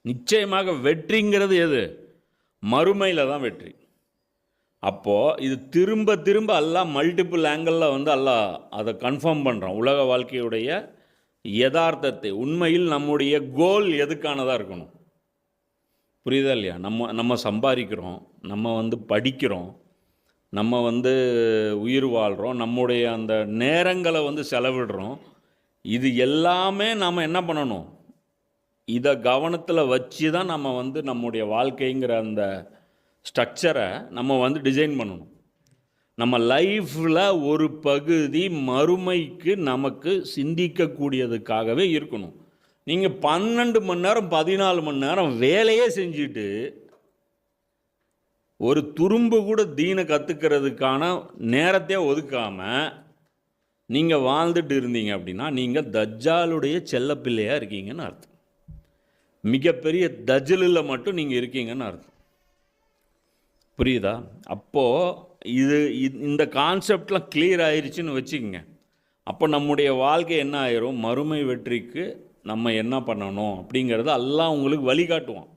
நிச்சயமாக வெற்றிங்கிறது எது? மறுமையில் தான் வெற்றி. அப்போது இது திரும்ப திரும்ப எல்லாம் மல்டிபிள் ஆங்கிளில் வந்து எல்லாம் அதை கன்ஃபார்ம் பண்ணுறோம். உலக வாழ்க்கையுடைய யதார்த்தத்தை, உண்மையில் நம்முடைய கோல் எதுக்கானதாக இருக்கணும்? புரியுதா இல்லையா? நம்ம சம்பாதிக்கிறோம், நம்ம வந்து படிக்கிறோம், நம்ம வந்து உயிர் வாழ்கிறோம், நம்முடைய அந்த நேரங்களை வந்து செலவிடுறோம். இது எல்லாமே நாம் என்ன பண்ணணும்? இதை கவனத்தில் வச்சு தான் நம்ம வந்து நம்முடைய வாழ்க்கைங்கிற அந்த ஸ்ட்ரக்சரை நம்ம வந்து டிசைன் பண்ணணும். நம்ம லைஃப்பில் ஒரு பகுதி மறுமைக்கு நமக்கு சிந்திக்கக்கூடியதுக்காகவே இருக்கணும். நீங்கள் 12 மணி நேரம் 14 மணி நேரம் வேலையே செஞ்சுட்டு ஒரு துரும்பு கூட தீனை கற்றுக்கிறதுக்கான நேரத்தையே ஒதுக்காமல் நீங்கள் வாழ்ந்துட்டு இருந்தீங்க அப்படின்னா நீங்கள் தஜ்ஜாலுடைய செல்லப்பிள்ளையாக இருக்கீங்கன்னு அர்த்தம். மிகப்பெரிய தஜ்ஜலில் மட்டும் நீங்கள் இருக்கீங்கன்னு அர்த்தம். புரியுதா? அப்போது இந்த கான்செப்ட்லாம் கிளியர் ஆயிடுச்சுன்னு வச்சுக்கோங்க. அப்போ நம்முடைய வாழ்க்கை என்ன ஆயிரும்? மறுமை வெற்றிக்கு நம்ம என்ன பண்ணணும் அப்படிங்கிறத அல்லாஹ் உங்களுக்கு வழிகாட்டுவான்.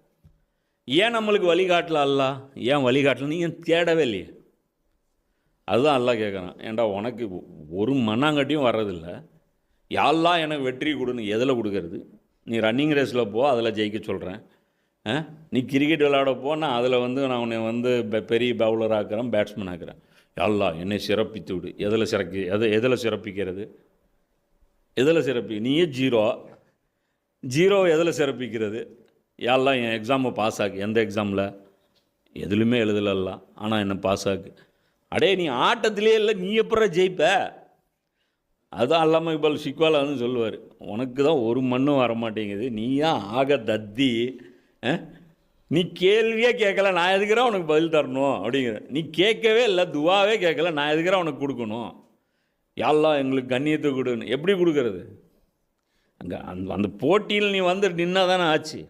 ஏன் நம்மளுக்கு வழிகாட்டல அல்லாஹ்? ஏன் வழிகாட்டல? நீங்கள் தேடவே இல்லையே. அதுதான் அல்லாஹ் கேட்குறான். ஏன்டா உனக்கு ஒரு மண்ணாங்கட்டியும் வர்றதில்லை, யாரெல்லாம் எனக்கு வெற்றி கொடுன்னு எதில் கொடுக்கறது? நீ ரன்னிங் ரேஸில் போ, அதில் ஜெயிக்க சொல்கிறேன். நீ கிரிக்கெட் விளையாட போ, நான் அதில் வந்து நான் உன்னை வந்து பெரிய பவுலர் ஆக்குறேன், பேட்ஸ்மேன் ஆக்குறேன். யாரெல்லாம் என்னை சிறப்பித்து விடு. எதில் சிறப்பிக்கிறது? எதில் நீயே ஜீரோ எதில் சிறப்பிக்கிறது? யாரெல்லாம் என் எக்ஸாமை பாஸ் ஆகு. எந்த எக்ஸாமில்? எதுலையுமே எழுதலாம், ஆனால் என்ன பாஸ் ஆகு. அடே நீ ஆட்டத்திலே இல்லை, நீ எப்படா ஜெயிப்ப? அதுதான் அல்லாம இக்பால் ஷிக்வால் வந்து சொல்லுவார், உனக்கு தான் ஒரு மண்ணும் வரமாட்டேங்குது, நீயா ஆக தத்தி, நீ கேள்வியே கேட்கல, நான் எதுக்குறேன் உனக்கு பதில் தரணும் அப்படிங்கிற. நீ கேட்கவே இல்லை, துவாவே கேட்கல, நான் எதுக்குறேன் உனக்கு கொடுக்கணும். யாரெல்லாம் எங்களுக்கு கண்ணியத்தை கொடுன்னு எப்படி கொடுக்கறது? அங்கே அந்த போட்டியில் நீ வந்து நின்னா தானே ஆச்சு.